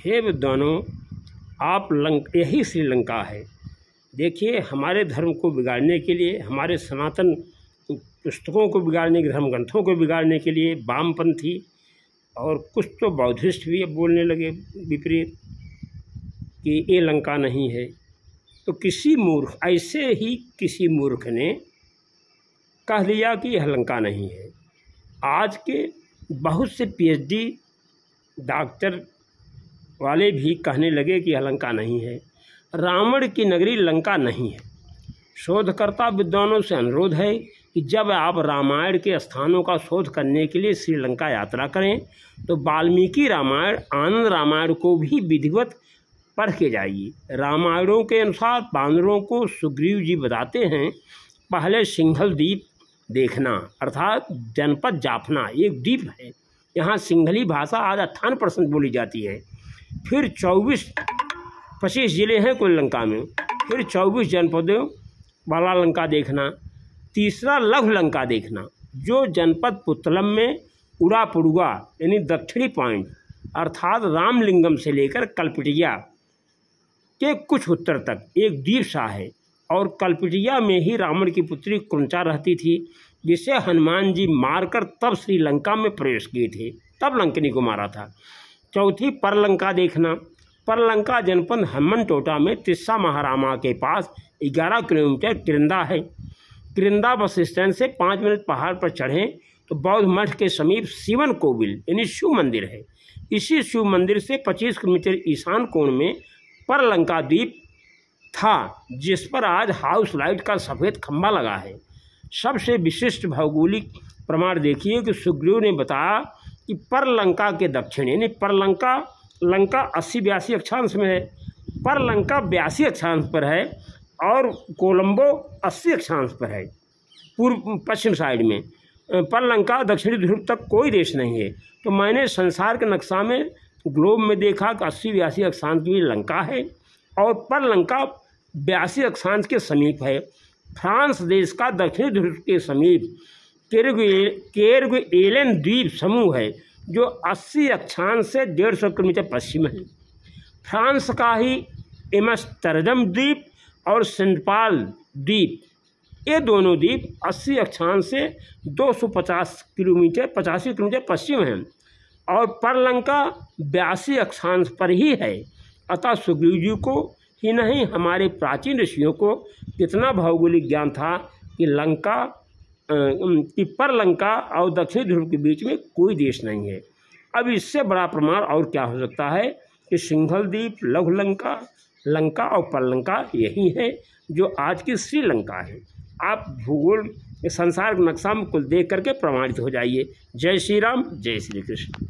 हे विद्वानों, यही श्रीलंका है। देखिए, हमारे धर्म को बिगाड़ने के लिए, हमारे सनातन पुस्तकों को बिगाड़ने के, धर्म ग्रंथों को बिगाड़ने के लिए वामपंथी और कुछ तो बौद्धिस्ट भी अब बोलने लगे विपरीत कि ये लंका नहीं है। तो किसी मूर्ख, ऐसे ही किसी मूर्ख ने कह दिया कि यह लंका नहीं है। आज के बहुत से पीएचडी डॉक्टर वाले भी कहने लगे कि यह लंका नहीं है। रावण की नगरी लंका नहीं है। शोधकर्ता विद्वानों से अनुरोध है कि जब आप रामायण के स्थानों का शोध करने के लिए श्रीलंका यात्रा करें तो वाल्मीकि रामायण, आनंद रामायण को भी विधिवत पढ़ के जाइए। रामायणों के अनुसार वानरों को सुग्रीव जी बताते हैं, पहले सिंघल द्वीप देखना, अर्थात जनपद जाफना एक द्वीप है, यहाँ सिंघली भाषा आज 98% बोली जाती है। फिर 25 ज़िले हैं कुल लंका में, फिर 24 जनपदों वाला लंका देखना। तीसरा लघु लंका देखना, जो जनपद पुतलम में उड़ापुड़ुआ यानी दक्षिणी पॉइंट अर्थात रामलिंगम से लेकर कलपिटिया के कुछ उत्तर तक एक द्वीप सा है। और कलपिटिया में ही रावण की पुत्री कुंचा रहती थी, जिसे हनुमान जी मारकर तब श्रीलंका में प्रवेश किए थे, तब लंकनी को मारा था। चौथी परलंका देखना। परलंका जनपद हम्मनटोटा में तिस्सा महारामा के पास 11 किलोमीटर किरंदा है। किरंदा बस स्टैंड से 5 मिनट पहाड़ पर चढ़ें तो बौद्ध मठ के समीप शिवन कोविल यानी शिव मंदिर है। इसी शिव मंदिर से 25 किलोमीटर ईशान कोण में परलंका द्वीप था, जिस पर आज हाउस लाइट का सफ़ेद खंभा लगा है। सबसे विशिष्ट भौगोलिक प्रमाण देखिए कि सुग्रीव ने बताया कि परलंका के दक्षिण यानी लंका 80-82 अक्षांश में है, परलंका 82 अक्षांश पर है और कोलंबो 80 अक्षांश पर है पूर्व पश्चिम साइड में। परलंका दक्षिणी ध्रुव तक कोई देश नहीं है। तो मैंने संसार के नक्शा में ग्लोब में देखा कि 80-82 अक्षांश की लंका है और परलंका 82 अक्षांश के समीप है। फ्रांस देश का दक्षिणी ध्रुव के समीप केरगुएलेन द्वीप समूह है, जो 80 अक्षांश से 150 किलोमीटर पश्चिम है। फ्रांस का ही एम्स्टर्डम द्वीप और सेंट पॉल द्वीप, ये दोनों द्वीप 80 अक्षांश से 85 किलोमीटर पश्चिम हैं और परलंका 82 अक्षांश पर ही है। अतः सुग्रीव जी को ही नहीं, हमारे प्राचीन ऋषियों को कितना भौगोलिक ज्ञान था कि परलंका और दक्षिणी ध्रुव के बीच में कोई देश नहीं है। अब इससे बड़ा प्रमाण और क्या हो सकता है कि सिंघल द्वीप, लघु लंका और परलंका यही है जो आज की श्रीलंका है। आप भूगोल संसार के नक्शा में कुल देख करके प्रमाणित हो जाइए। जय श्री राम, जय श्री कृष्ण।